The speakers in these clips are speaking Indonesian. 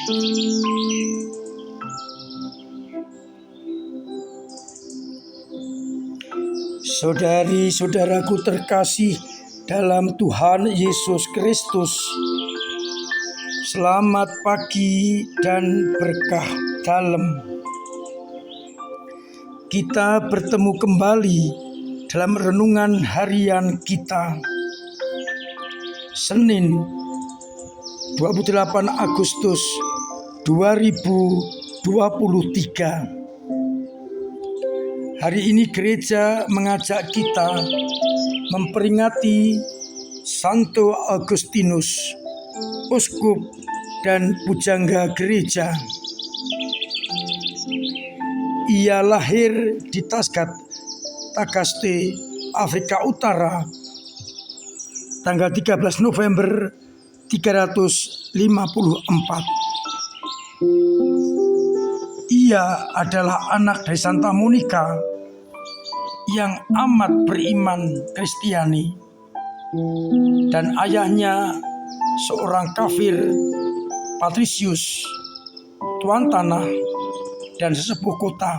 Saudari-saudaraku terkasih dalam Tuhan Yesus Kristus, selamat pagi dan berkah dalam. Kita bertemu kembali dalam renungan harian kita, Senin 28 Agustus 2023. Hari ini gereja mengajak kita memperingati Santo Agustinus, uskup dan pujangga gereja. Ia lahir di Tascat, Tagaste, Afrika Utara, tanggal 13 November 354. Ia adalah anak dari Santa Monica yang amat beriman Kristiani, dan ayahnya seorang kafir patrisius, tuan tanah dan sesepuh kota.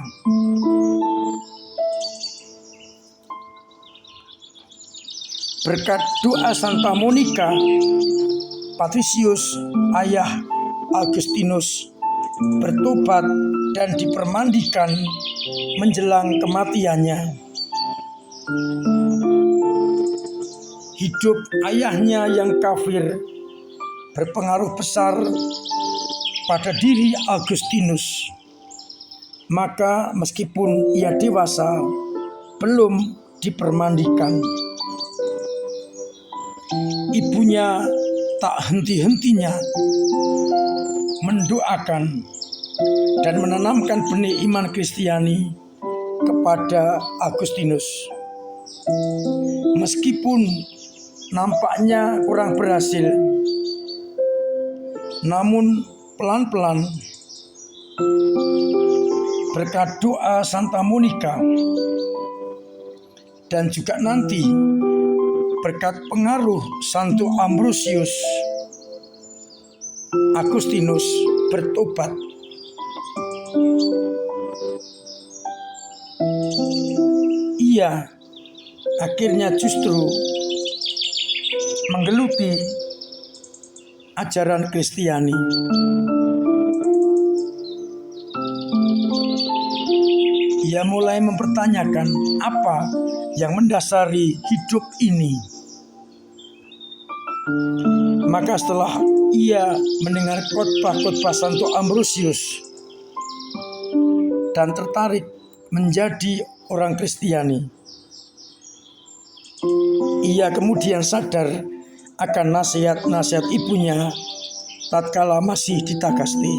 Berkat doa Santa Monica, patrisius ayah Agustinus bertobat dan dipermandikan menjelang kematiannya. Hidup ayahnya yang kafir berpengaruh besar pada diri Agustinus. Maka meskipun ia dewasa, belum dipermandikan. Ibunya tak henti-hentinya mendoakan dan menanamkan benih iman Kristiani kepada Agustinus. Meskipun nampaknya kurang berhasil, namun pelan-pelan berkat doa Santa Monica dan juga nanti berkat pengaruh Santo Ambrosius, Agustinus bertobat. Ia akhirnya justru menggeluti ajaran Kristiani. Ia mulai mempertanyakan apa yang mendasari hidup ini. Maka setelah ia mendengar khotbah-khotbah Santo Ambrosius dan tertarik menjadi orang Kristiani, ia kemudian sadar akan nasihat-nasihat ibunya tatkala masih di Tagaste.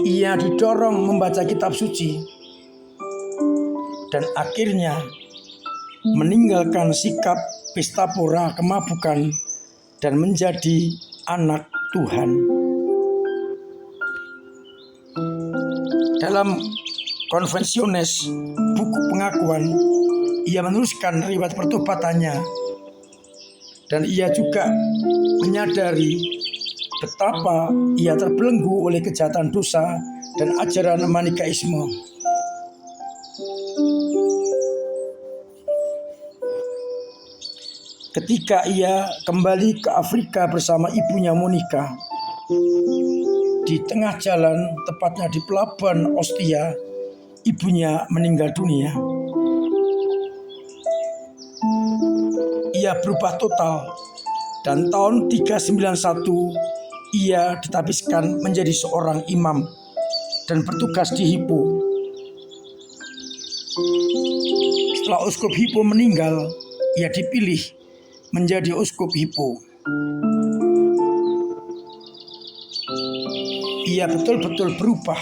Ia didorong membaca kitab suci dan akhirnya meninggalkan sikap pesta pora kemabukan dan menjadi anak Tuhan. Dalam Confessiones, buku pengakuan, ia menuliskan riwayat pertobatannya, dan ia juga menyadari betapa ia terbelenggu oleh kejahatan dosa dan ajaran Manikaisme. Ketika ia kembali ke Afrika bersama ibunya Monica, di tengah jalan, tepatnya di pelabuhan Ostia, ibunya meninggal dunia. Ia berubah total, dan tahun 391 ia ditabiskan menjadi seorang imam dan bertugas di Hippo. Setelah uskup Hippo meninggal, ia dipilih menjadi uskup Hippo. Ia betul-betul berubah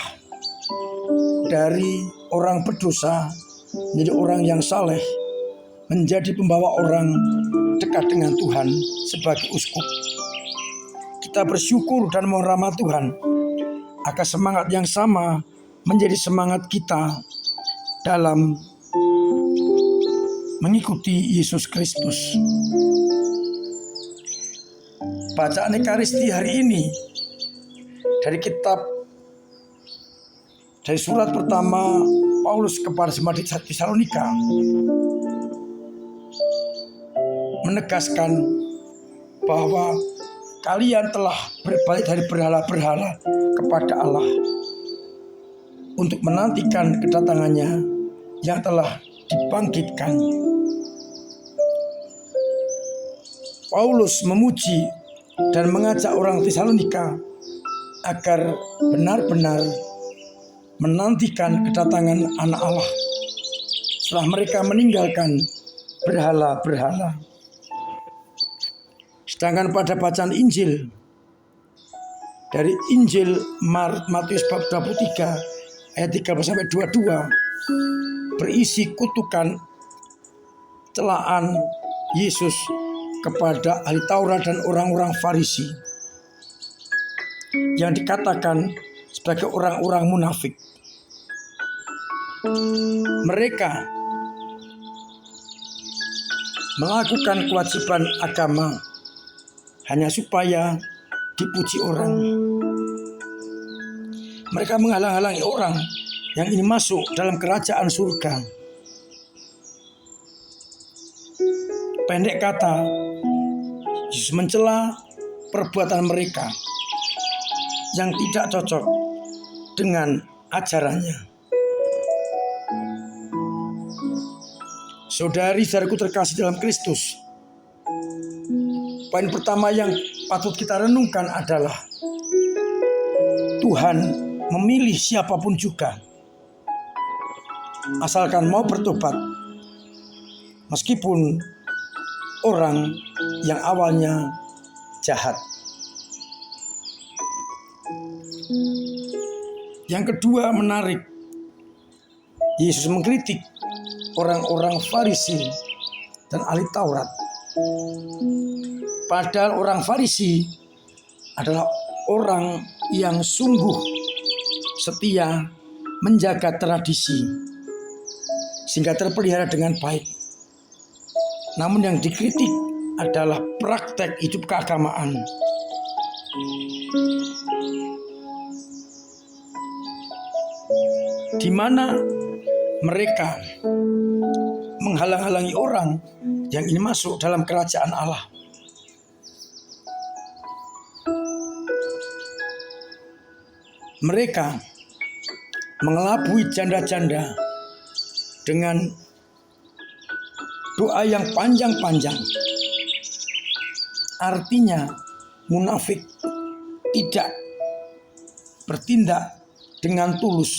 dari orang berdosa menjadi orang yang saleh, menjadi pembawa orang dekat dengan Tuhan sebagai uskup. Kita bersyukur dan mohon rahmat Tuhan agar semangat yang sama menjadi semangat kita dalam mengikuti Yesus Kristus. bacaan Ekaristi hari ini dari surat pertama Paulus kepada jemaat di Tesalonika menegaskan bahwa kalian telah berbalik dari berhala-berhala kepada Allah untuk menantikan kedatangannya yang telah dibangkitkan. Paulus memuji dan mengajak orang Tesalonika agar benar-benar menantikan kedatangan Anak Allah setelah mereka meninggalkan berhala-berhala. Sedangkan pada bacaan Injil dari Injil Matius bab 23 ayat 13-22 berisi kutukan celaan Yesus kepada ahli Taurat dan orang-orang Farisi yang dikatakan sebagai orang-orang munafik. Mereka melakukan kewajiban agama hanya supaya dipuji orang. Mereka menghalang-halangi orang yang ingin masuk dalam kerajaan surga. Pendek kata, Yesus mencela perbuatan mereka yang tidak cocok dengan ajarannya. Saudari-saudariku terkasih dalam Kristus, poin pertama yang patut kita renungkan adalah Tuhan memilih siapapun juga, asalkan mau bertobat, meskipun orang yang awalnya jahat. Yang kedua menarik, Yesus mengkritik orang-orang Farisi dan ahli Taurat. Padahal orang Farisi adalah orang yang sungguh setia menjaga tradisi sehingga terpelihara dengan baik. Namun yang dikritik adalah praktek hidup keagamaan. Di mana mereka menghalang-halangi orang yang ingin masuk dalam kerajaan Allah. Mereka mengelabui janda-janda dengan doa yang panjang-panjang. Artinya munafik tidak bertindak dengan tulus.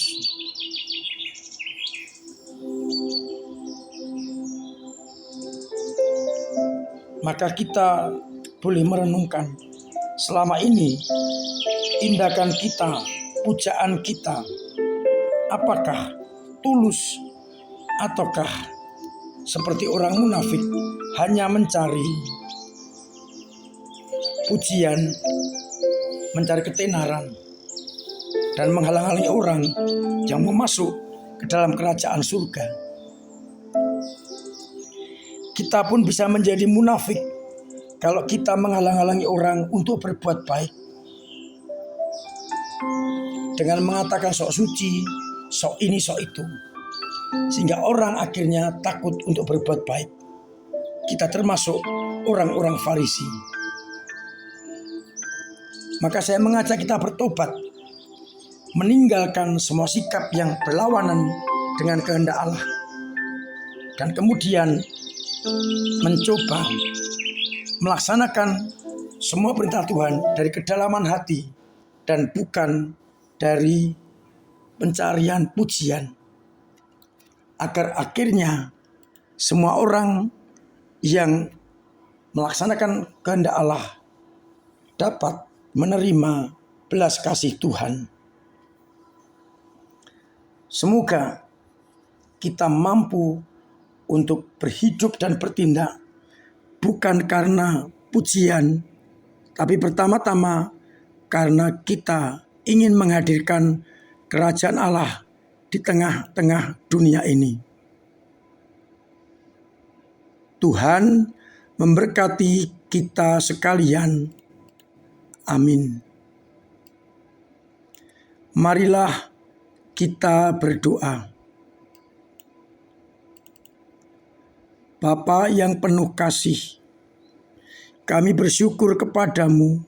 Maka kita boleh merenungkan selama ini tindakan kita, pujaan kita, apakah tulus ataukah seperti orang munafik hanya mencari pujian, mencari ketenaran, dan menghalang-halangi orang yang mau masuk ke dalam kerajaan surga. Kita pun bisa menjadi munafik kalau kita menghalang-halangi orang untuk berbuat baik. Dengan mengatakan sok suci, sok ini, sok itu. Sehingga orang akhirnya takut untuk berbuat baik. Kita termasuk orang-orang Farisi. Maka saya mengajak kita bertobat, meninggalkan semua sikap yang berlawanan dengan kehendak Allah, dan kemudian mencoba melaksanakan semua perintah Tuhan dari kedalaman hati dan bukan dari pencarian pujian, agar akhirnya semua orang yang melaksanakan kehendak Allah dapat menerima belas kasih Tuhan. Semoga kita mampu untuk berhidup dan bertindak bukan karena pujian, tapi pertama-tama karena kita ingin menghadirkan kerajaan Allah di tengah-tengah dunia ini. Tuhan memberkati kita sekalian. Amin. Marilah kita berdoa. Bapa yang penuh kasih, kami bersyukur kepadamu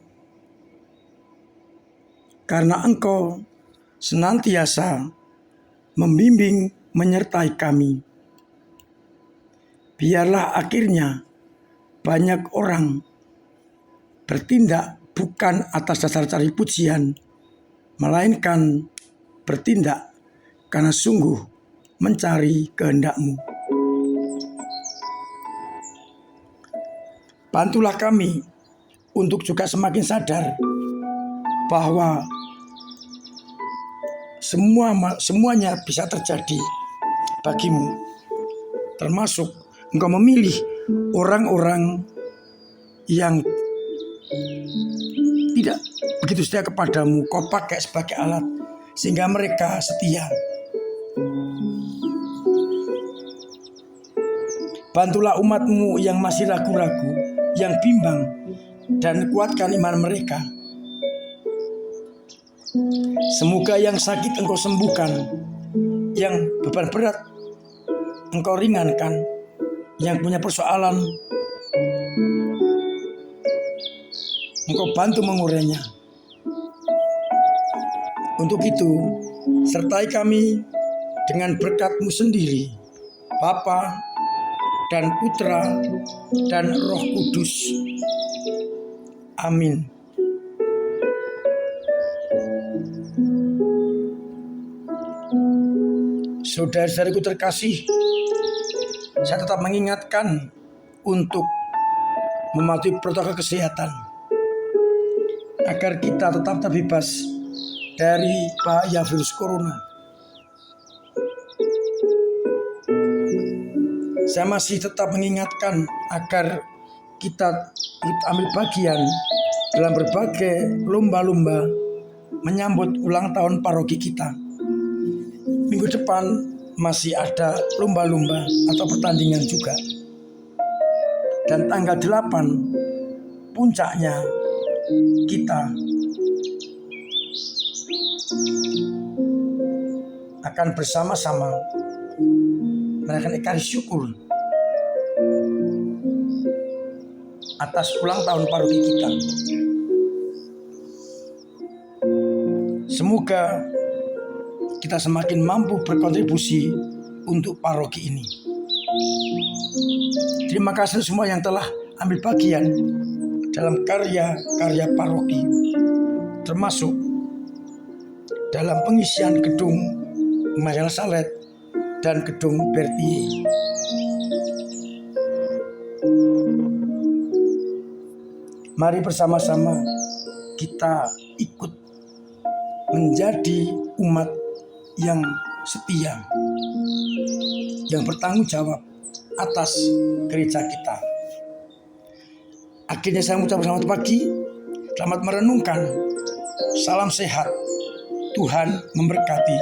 karena Engkau senantiasa membimbing menyertai kami. Biarlah akhirnya banyak orang bertindak bukan atas dasar cari pujian, melainkan bertindak karena sungguh mencari kehendak-Mu. Bantulah kami untuk juga semakin sadar bahwa semuanya bisa terjadi bagimu, termasuk Engkau memilih orang-orang yang tidak begitu setia kepadamu, Kau pakai sebagai alat sehingga mereka setia. Bantulah umat-Mu yang masih ragu-ragu, yang bimbang, dan kuatkan iman mereka. Semoga yang sakit Engkau sembuhkan, yang beban berat Engkau ringankan, yang punya persoalan Engkau bantu mengurainya. Untuk itu, sertai kami dengan berkat-Mu sendiri, Bapa dan Putra dan Roh Kudus. Amin. Saudara-saudariku terkasih, saya tetap mengingatkan untuk mematuhi protokol kesehatan agar kita tetap terbebas dari bahaya virus corona. Saya masih tetap mengingatkan agar kita ambil bagian dalam berbagai lomba-lomba menyambut ulang tahun paroki kita. Minggu depan masih ada lomba-lomba atau pertandingan juga. Dan tanggal 8 puncaknya kita akan bersama-sama merayakan Ekaristi syukur atas ulang tahun paroki kita. Semoga kita semakin mampu berkontribusi untuk paroki ini. Terima kasih semua yang telah ambil bagian dalam karya-karya paroki, termasuk dalam pengisian gedung Majalah Salet dan gedung Bertie. Mari bersama-sama kita ikut menjadi umat yang setia, yang bertanggung jawab atas gereja kita. Akhirnya saya mengucapkan selamat pagi, selamat merenungkan, salam sehat, Tuhan memberkati.